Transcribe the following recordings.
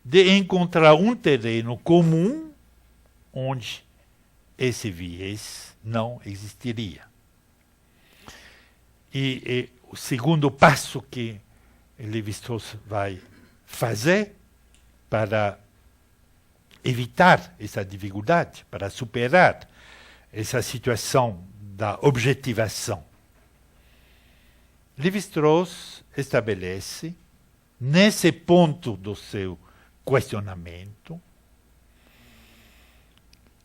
de encontrar um terreno comum onde esse viés não existiria. E o segundo passo que Lévi-Strauss vai fazer para evitar essa dificuldade, para superar essa situação da objetivação. Lévi-Strauss estabelece, nesse ponto do seu questionamento,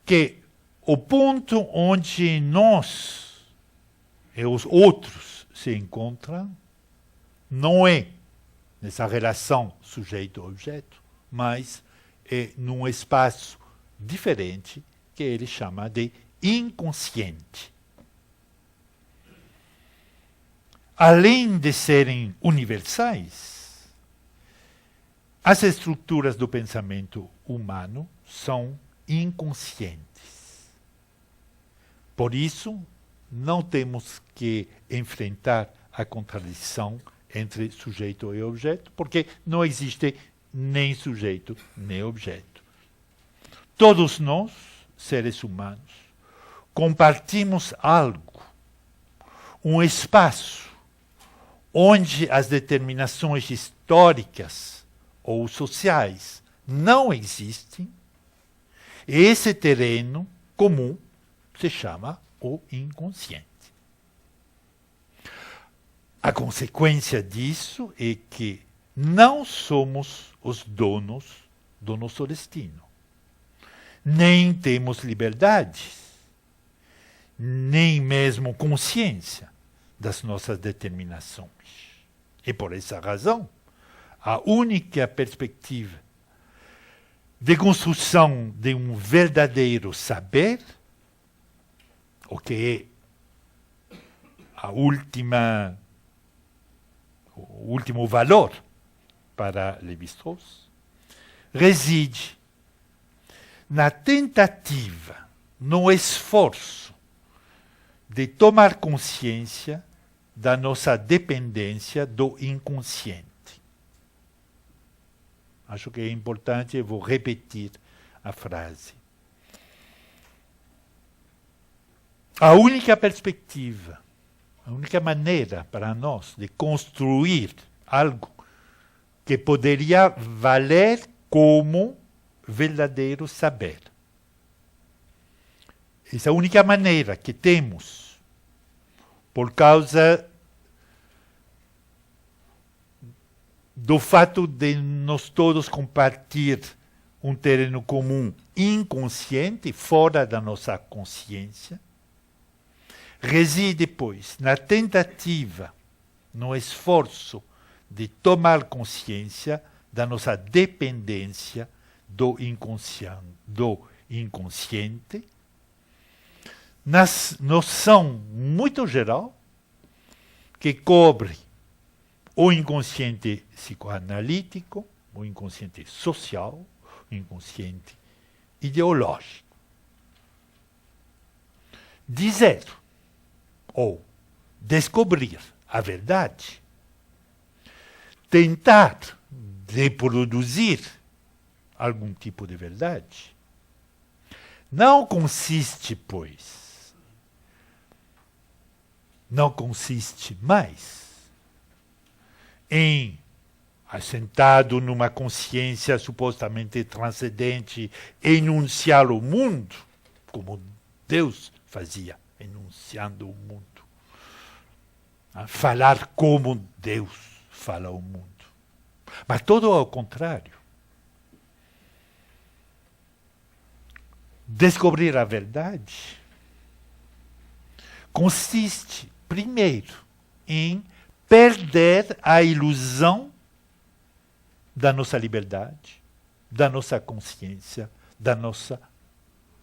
que o ponto onde nós e os outros se encontram não é nessa relação sujeito-objeto, mas é num espaço diferente que ele chama de inconsciente. Além de serem universais, as estruturas do pensamento humano são inconscientes. Por isso, não temos que enfrentar a contradição entre sujeito e objeto, porque não existe nem sujeito nem objeto. Todos nós, seres humanos, compartimos algo, um espaço, onde as determinações históricas ou sociais não existem, e esse terreno comum se chama o inconsciente. A consequência disso é que não somos os donos do nosso destino. Nem temos liberdades, nem mesmo consciência das nossas determinações. E por essa razão, a única perspectiva de construção de um verdadeiro saber, o que é o último valor para Lévi-Strauss, reside na tentativa, no esforço de tomar consciência da nossa dependência do inconsciente. Acho que é importante, eu vou repetir a frase. A única perspectiva, a única maneira para nós de construir algo que poderia valer como verdadeiro saber. Essa é a única maneira que temos, por causa do fato de nós todos compartilhar um terreno comum inconsciente, fora da nossa consciência, reside, pois, na tentativa, no esforço de tomar consciência da nossa dependência do inconsciente, na noção muito geral que cobre o inconsciente psicoanalítico, o inconsciente social, o inconsciente ideológico. Dizer ou descobrir a verdade, tentar reproduzir algum tipo de verdade, não consiste, pois, não consiste mais em, assentado numa consciência supostamente transcendente, enunciar o mundo, como Deus fazia, enunciando o mundo. Falar como Deus fala o mundo. Mas todo ao contrário. Descobrir a verdade consiste, primeiro, em perder a ilusão da nossa liberdade, da nossa consciência, da nossa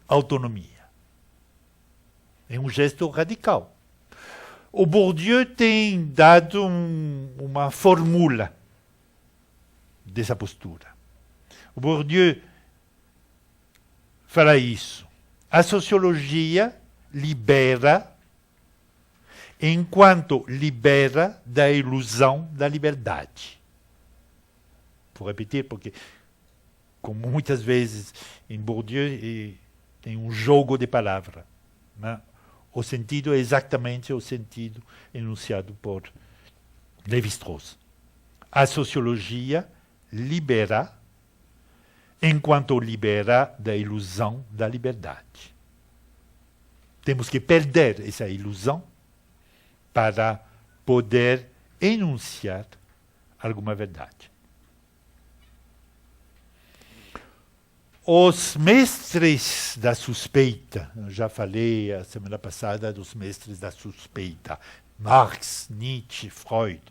autonomia. É um gesto radical. O Bourdieu tem dado uma fórmula dessa postura. O Bourdieu fala isso. A sociologia libera enquanto libera da ilusão da liberdade. vou repetir, porque, como muitas vezes em Bourdieu, tem um jogo de palavras. Né? O sentido é exatamente o sentido enunciado por Lévi-Strauss. A sociologia libera, enquanto libera da ilusão da liberdade. Temos que perder essa ilusão para poder enunciar alguma verdade. Os mestres da suspeita, eu já falei a semana passada dos mestres da suspeita, Marx, Nietzsche, Freud,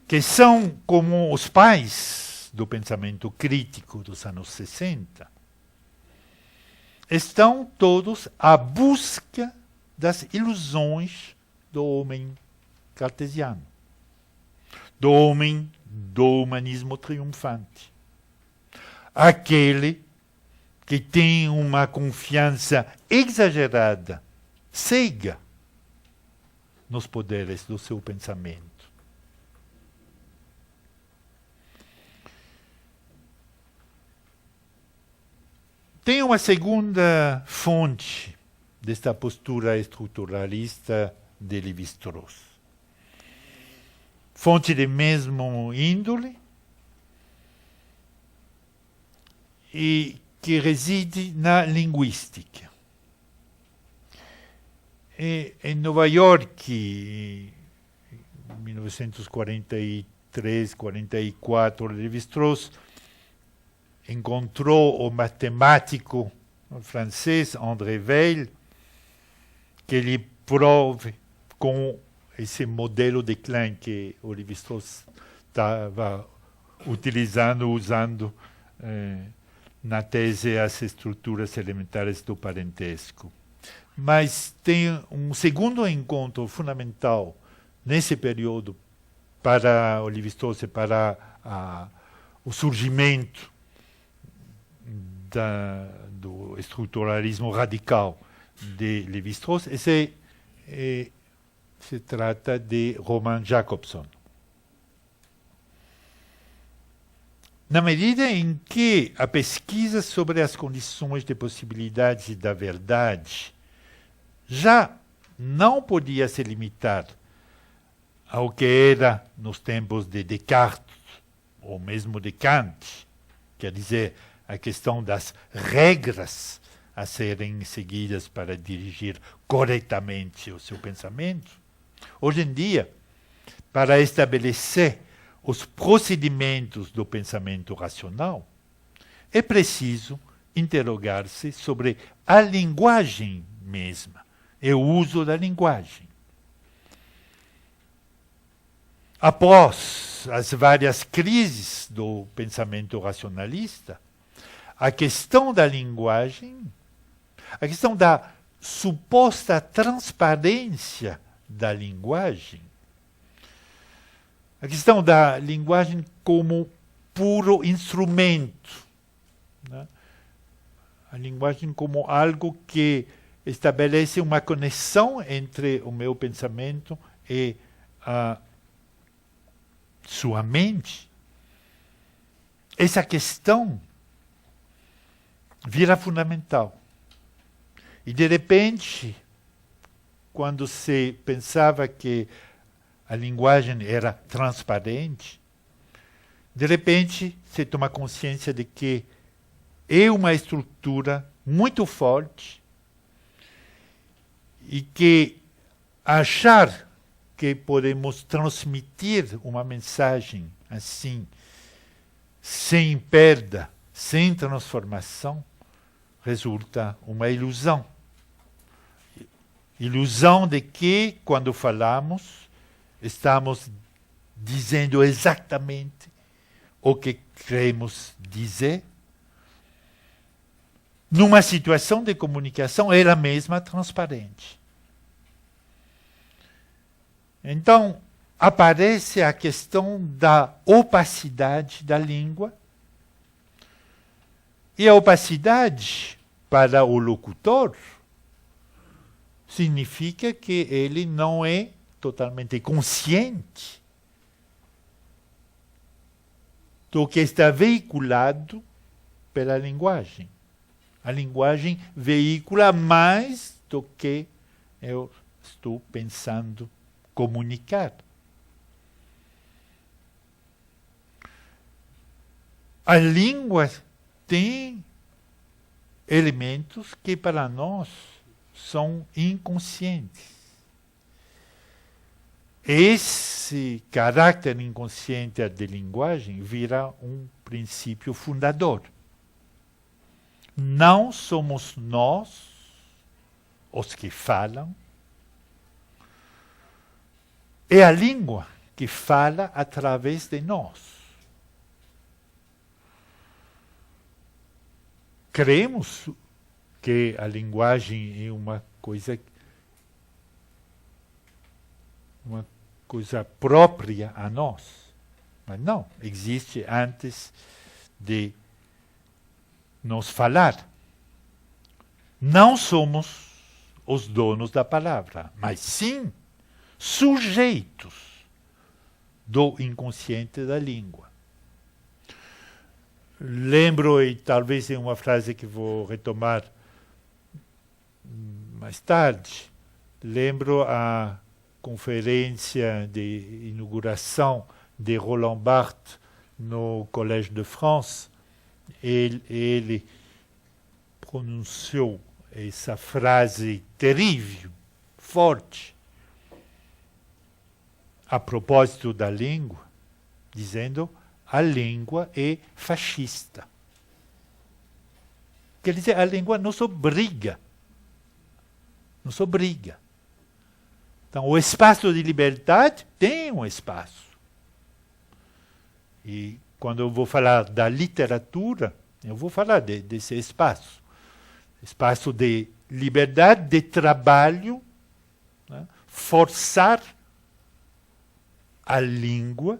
que são como os pais do pensamento crítico dos anos 60, estão todos à busca das ilusões do homem cartesiano, do homem do humanismo triunfante. Aquele que tem uma confiança exagerada, cega, nos poderes do seu pensamento. Tem uma segunda fonte desta postura estruturalista de Lévi-Strauss. Fonte de mesmo índole e que reside na linguística. E em Nova York, em 1943-44, Lévi-Strauss encontrou o matemático francês André Weil, que lhe prove com esse modelo de Klein que o Lévi-Strauss estava usando na tese as estruturas elementares do parentesco. Mas tem um segundo encontro fundamental nesse período para o Lévi-Strauss e para o surgimento do estruturalismo radical de Lévi-Strauss, e se trata de Roman Jakobson. Na medida em que a pesquisa sobre as condições de possibilidade da verdade já não podia se limitar ao que era nos tempos de Descartes, ou mesmo de Kant, quer dizer, a questão das regras a serem seguidas para dirigir corretamente o seu pensamento. Hoje em dia, para estabelecer os procedimentos do pensamento racional, é preciso interrogar-se sobre a linguagem mesma e o uso da linguagem. Após as várias crises do pensamento racionalista, a questão da linguagem, a questão da suposta transparência da linguagem, a questão da linguagem como puro instrumento, né? A linguagem como algo que estabelece uma conexão entre o meu pensamento e a sua mente. Essa questão vira fundamental. E, de repente, quando se pensava que a linguagem era transparente, de repente se toma consciência de que é uma estrutura muito forte e que achar que podemos transmitir uma mensagem assim, sem perda, sem transformação, resulta uma ilusão. Ilusão de que, quando falamos, estamos dizendo exatamente o que queremos dizer, numa situação de comunicação ela mesma transparente. Então, aparece a questão da opacidade da língua, e a opacidade, para o locutor, significa que ele não é totalmente consciente do que está veiculado pela linguagem. A linguagem veicula mais do que eu estou pensando comunicar. A língua tem elementos que para nós são inconscientes. Esse caráter inconsciente da linguagem vira um princípio fundador. Não somos nós os que falam, é a língua que fala através de nós. Cremos que a linguagem é uma coisa própria a nós. Mas não, existe antes de nos falar. Não somos os donos da palavra, mas sim sujeitos do inconsciente da língua. Lembro, e talvez é uma frase que vou retomar mais tarde, lembro a conferência de inauguração de Roland Barthes no Collège de France. Ele pronunciou essa frase terrível, forte, a propósito da língua, dizendo: a língua é fascista. Quer dizer, a língua nos obriga. Nos obriga. Então, o espaço de liberdade tem um espaço. E quando eu vou falar da literatura, eu vou falar desse espaço. Espaço de liberdade, de trabalho, né? Forçar a língua,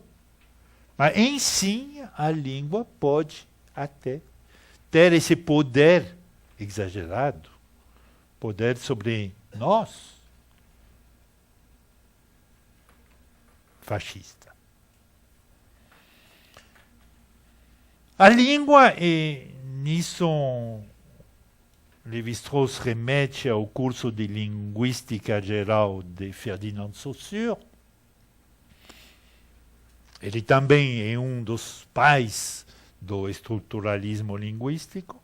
mas em si a língua pode até ter esse poder exagerado, poder sobre nós, fascista. A língua, e nisso Lévi-Strauss remete ao curso de Linguística Geral de Ferdinand de Saussure. Ele também é um dos pais do estruturalismo linguístico.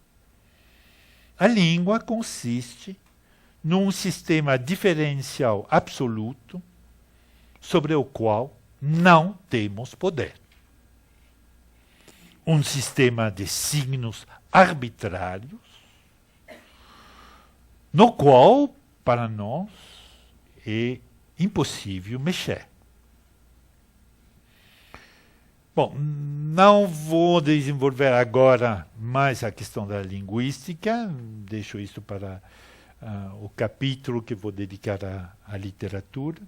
A língua consiste num sistema diferencial absoluto sobre o qual não temos poder. Um sistema de signos arbitrários, no qual, para nós, é impossível mexer. Bom, não vou desenvolver agora mais a questão da linguística, deixo isso para o capítulo que vou dedicar à literatura.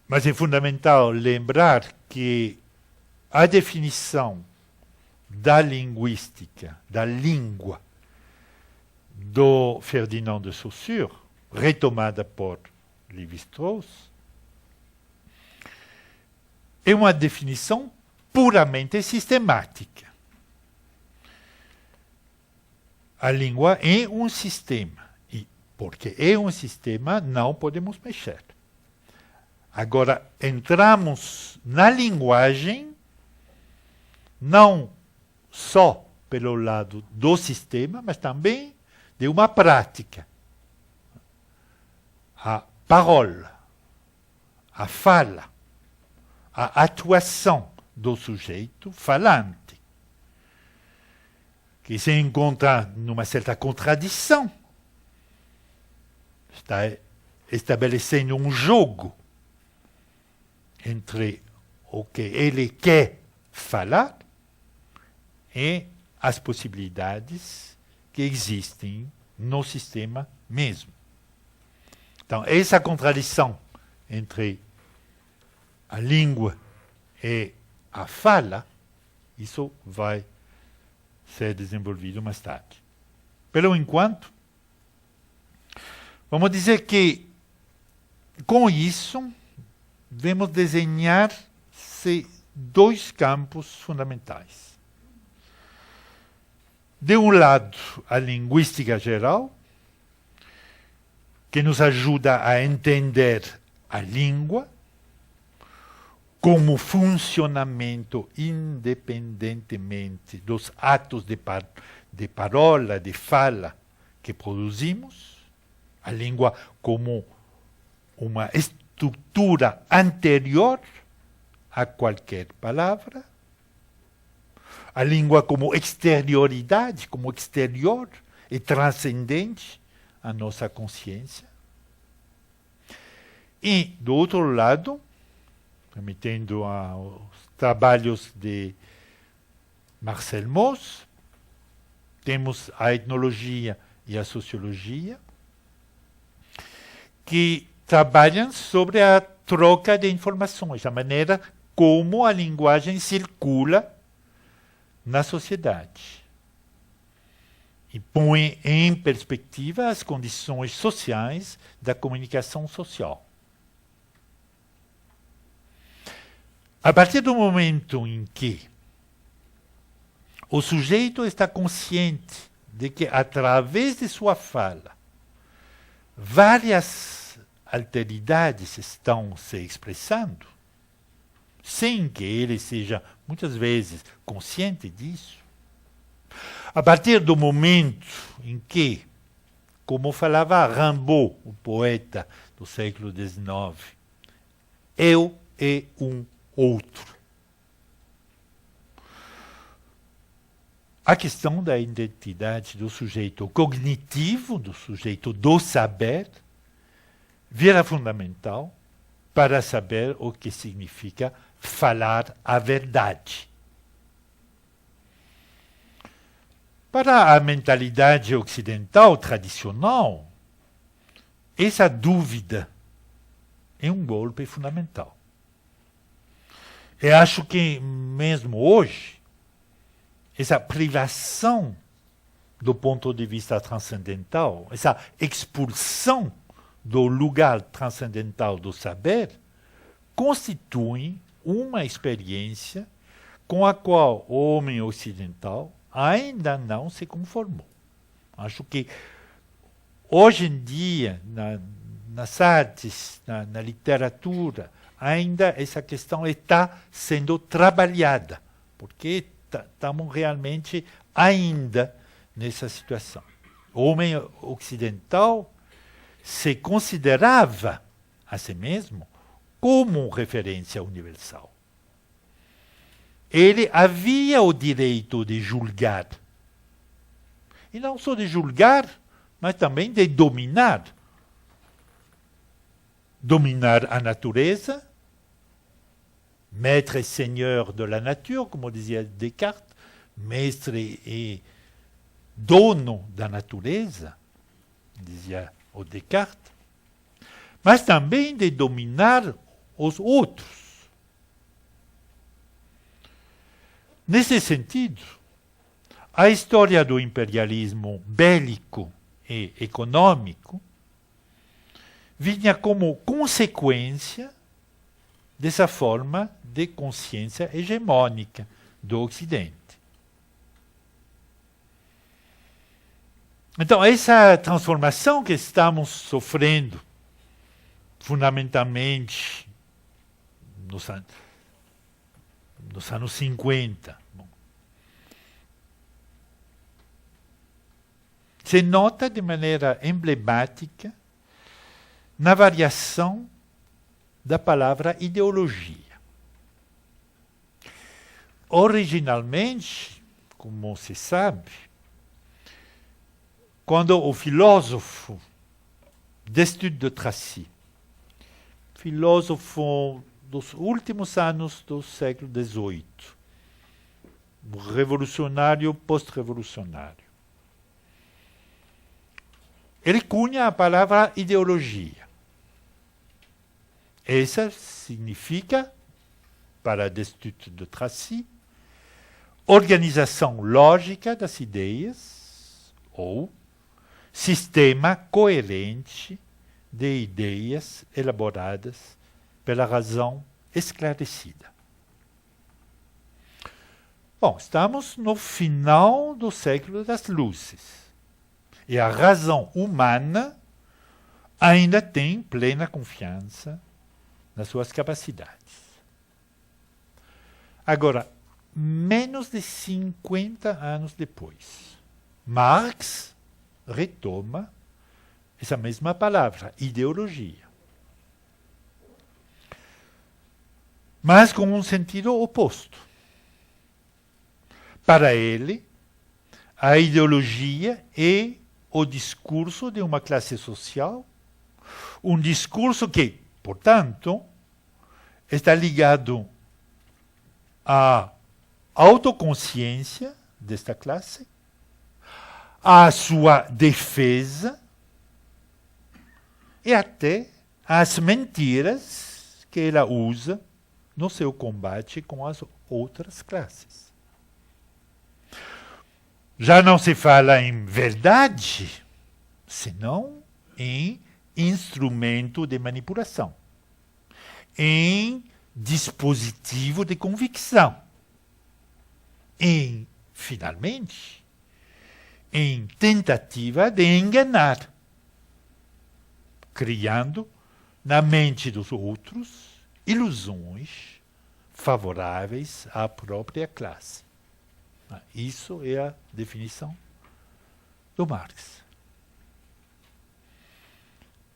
Mas é fundamental lembrar que a definição da linguística, da língua, do Ferdinand de Saussure, retomada por Lévi-Strauss, é uma definição puramente sistemática. A língua é um sistema, e porque é um sistema, não podemos mexer. Agora, entramos na linguagem, não só pelo lado do sistema, mas também de uma prática. A parola, a fala, a atuação do sujeito falante, que se encontra numa certa contradição, está estabelecendo um jogo entre o que ele quer falar e as possibilidades que existem no sistema mesmo. Então, essa contradição entre a língua e a fala, isso vai ser desenvolvido mais tarde. Pelo enquanto, vamos dizer que, com isso, vamos desenhar dois campos fundamentais. De um lado, a linguística geral, que nos ajuda a entender a língua como funcionamento independentemente dos atos de parola, de fala que produzimos, a língua como uma estrutura anterior a qualquer palavra, a língua como exterioridade, como exterior e transcendente à nossa consciência. E, do outro lado, remetendo aos trabalhos de Marcel Mauss, temos a etnologia e a sociologia, que trabalham sobre a troca de informações, a maneira como a linguagem circula na sociedade. E põe em perspectiva as condições sociais da comunicação social. A partir do momento em que o sujeito está consciente de que, através de sua fala, várias alteridades estão se expressando, sem que ele seja, muitas vezes, consciente disso. A partir do momento em que, como falava Rimbaud, o poeta do século XIX, eu e um outro. A questão da identidade do sujeito cognitivo, do sujeito do saber, vira fundamental para saber o que significa falar a verdade. Para a mentalidade ocidental tradicional, essa dúvida é um golpe fundamental. Eu acho que, mesmo hoje, essa privação do ponto de vista transcendental, essa expulsão do lugar transcendental do saber, constitui uma experiência com a qual o homem ocidental ainda não se conformou. Acho que, hoje em dia, nas artes, na literatura, ainda essa questão está sendo trabalhada, porque estamos realmente ainda nessa situação. O homem ocidental se considerava a si mesmo como referência universal. Ele havia o direito de julgar. E não só de julgar, mas também de dominar. Dominar a natureza, maître et seigneur de la nature, como dizia Descartes, mestre e dono da natureza, dizia o Descartes, mas também de dominar os outros. Nesse sentido, a história do imperialismo bélico e econômico vinha como consequência dessa forma de consciência hegemônica do Ocidente. Então, essa transformação que estamos sofrendo, fundamentalmente nos anos 50, se nota de maneira emblemática na variação da palavra ideologia. Originalmente, como se sabe, quando o filósofo Destutt de Tracy, filósofo dos últimos anos do século XVIII, revolucionário, pós-revolucionário, ele cunha a palavra ideologia. Essa significa, para Destutt de Tracy, organização lógica das ideias ou sistema coerente de ideias elaboradas pela razão esclarecida. Bom, estamos no final do século das luzes. E a razão humana ainda tem plena confiança nas suas capacidades. Agora, menos de 50 anos depois, Marx retoma essa mesma palavra, ideologia. Mas com um sentido oposto. Para ele, a ideologia é o discurso de uma classe social, um discurso que, portanto, está ligado à autoconsciência desta classe, à sua defesa e até às mentiras que ela usa no seu combate com as outras classes. Já não se fala em verdade, senão em instrumento de manipulação, em dispositivo de convicção, em, finalmente, em tentativa de enganar, criando na mente dos outros ilusões favoráveis à própria classe. Isso é a definição do Marx.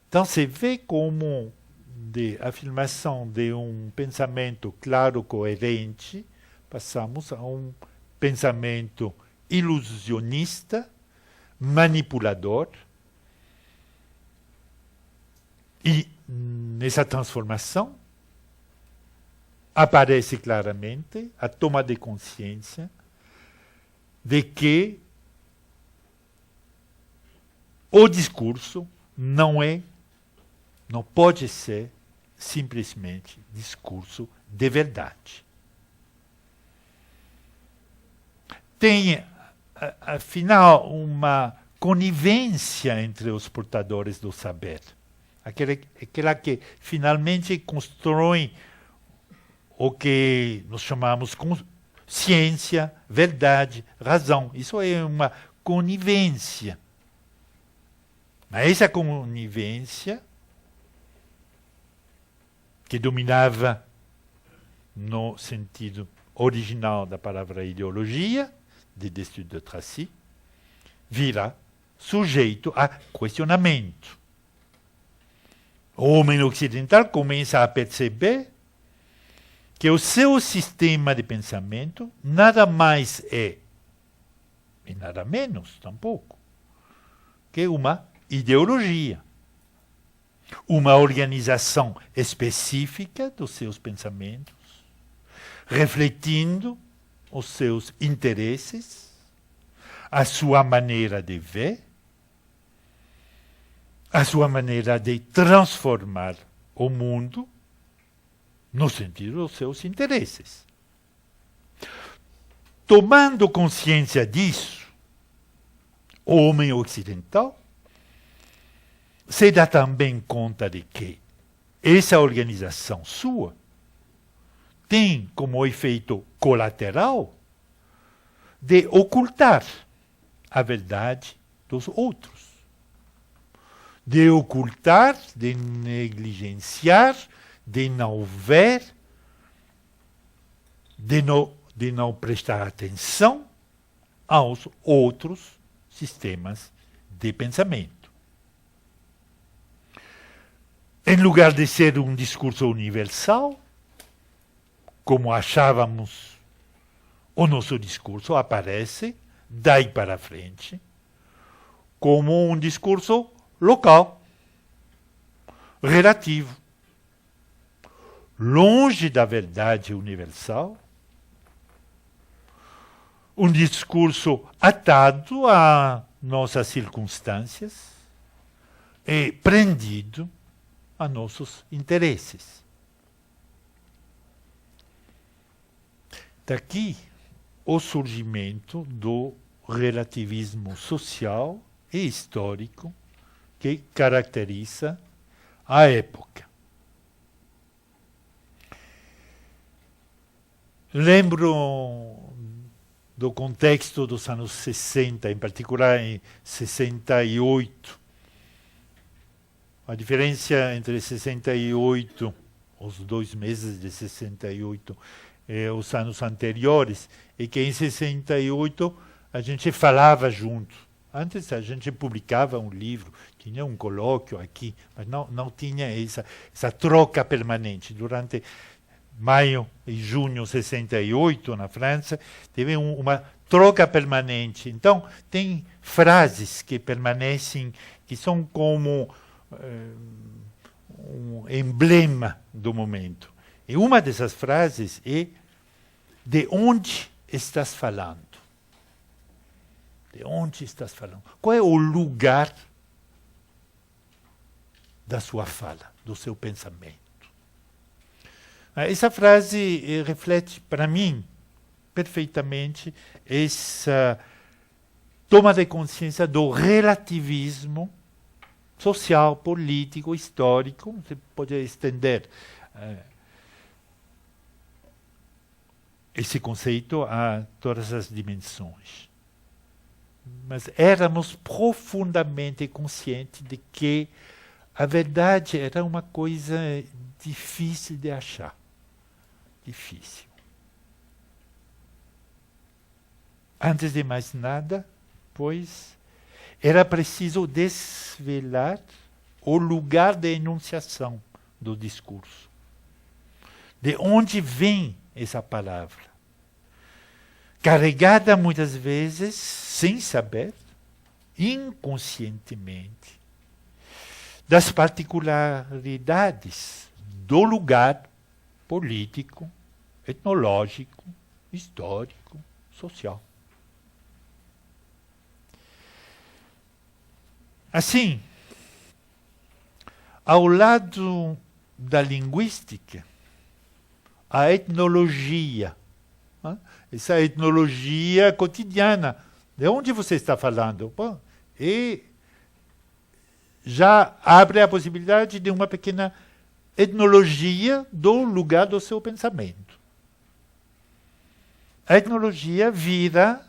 Então, se vê como de afirmação de um pensamento claro, coerente, passamos a um pensamento ilusionista, manipulador, e nessa transformação aparece claramente a toma de consciência de que o discurso não pode ser simplesmente discurso de verdade. Tem, afinal, uma conivência entre os portadores do saber, aquela que finalmente constrói o que nós chamamos ciência, verdade, razão. Isso é uma conivência. Mas essa conivência, que dominava no sentido original da palavra ideologia, de Destutt de Tracy, vira sujeito a questionamento. O homem ocidental começa a perceber que o seu sistema de pensamento nada mais é, e nada menos tampouco, que uma ideologia, uma organização específica dos seus pensamentos, refletindo os seus interesses, a sua maneira de ver, a sua maneira de transformar o mundo no sentido dos seus interesses. Tomando consciência disso, o homem ocidental se dá também conta de que essa organização sua tem como efeito colateral de ocultar a verdade dos outros, de ocultar, de negligenciar, de não ver, de não prestar atenção aos outros sistemas de pensamento. Em lugar de ser um discurso universal, como achávamos, o nosso discurso aparece, daí para frente, como um discurso local, relativo, longe da verdade universal, um discurso atado a nossas circunstâncias e prendido a nossos interesses. Daqui o surgimento do relativismo social e histórico que caracteriza a época. Lembro do contexto dos anos 60, em particular em 68. A diferença entre 68, os 2 meses de 68 e os anos anteriores, é que em 68 a gente falava junto. Antes a gente publicava um livro, tinha um colóquio aqui, mas não tinha essa troca permanente. Durante maio e junho de 68, na França, teve uma troca permanente. Então, tem frases que permanecem, que são como um emblema do momento. E uma dessas frases é: de onde estás falando? De onde estás falando? Qual é o lugar da sua fala, do seu pensamento? Essa frase reflete, para mim, perfeitamente essa toma de consciência do relativismo social, político, histórico. Você pode estender esse conceito a todas as dimensões. Mas éramos profundamente conscientes de que a verdade era uma coisa difícil de achar. Difícil. Antes de mais nada, pois, era preciso desvelar o lugar de enunciação do discurso. De onde vem essa palavra? Carregada muitas vezes, sem saber, inconscientemente, das particularidades do lugar político, etnológico, histórico, social. Assim, ao lado da linguística, a etnologia, essa etnologia cotidiana. De onde você está falando? Bom, e já abre a possibilidade de uma pequena etnologia do lugar do seu pensamento. A etnologia vira,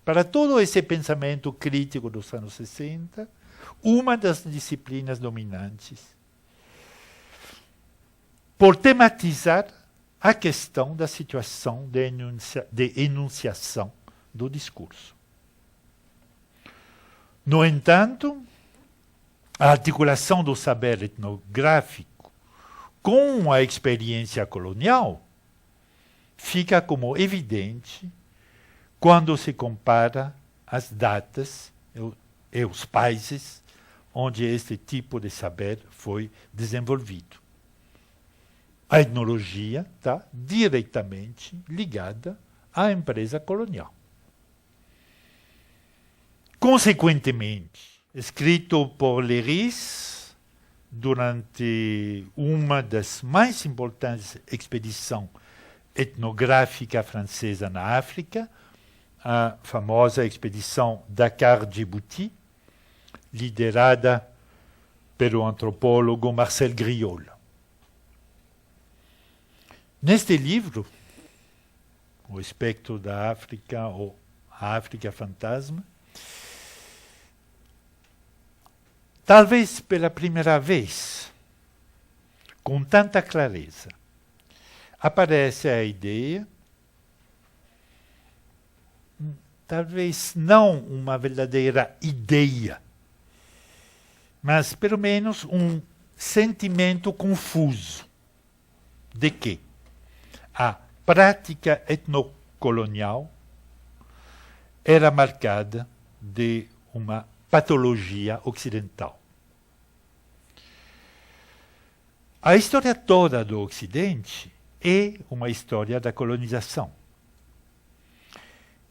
para todo esse pensamento crítico dos anos 60, uma das disciplinas dominantes, por tematizar a questão da situação de enunciação do discurso. No entanto, a articulação do saber etnográfico com a experiência colonial fica como evidente quando se compara as datas e os países onde este tipo de saber foi desenvolvido. A etnologia está diretamente ligada à empresa colonial. Consequentemente, escrito por Léris durante uma das mais importantes expedições etnográficas francesas na África, a famosa expedição Dakar-Djibouti, liderada pelo antropólogo Marcel Griol. Neste livro, O Espectro da África, ou A África Fantasma, talvez pela primeira vez, com tanta clareza, aparece a ideia, talvez não uma verdadeira ideia, mas pelo menos um sentimento confuso de que a prática etnocolonial era marcada de uma patologia ocidental. A história toda do Ocidente é uma história da colonização.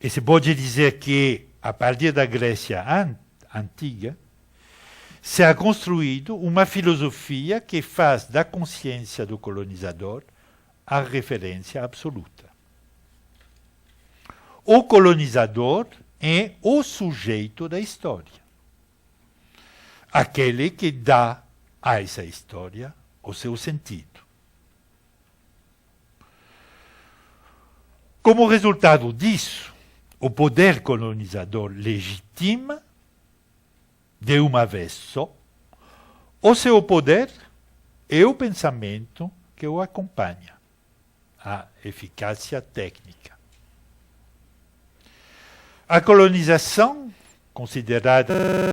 E se pode dizer que, a partir da Grécia antiga, se ha construído uma filosofia que faz da consciência do colonizador a referência absoluta. O colonizador é o sujeito da história, aquele que dá a essa história o seu sentido. Como resultado disso, o poder colonizador legitima, de uma vez só, o seu poder e o pensamento que o acompanha, a eficácia técnica. A colonização, considerada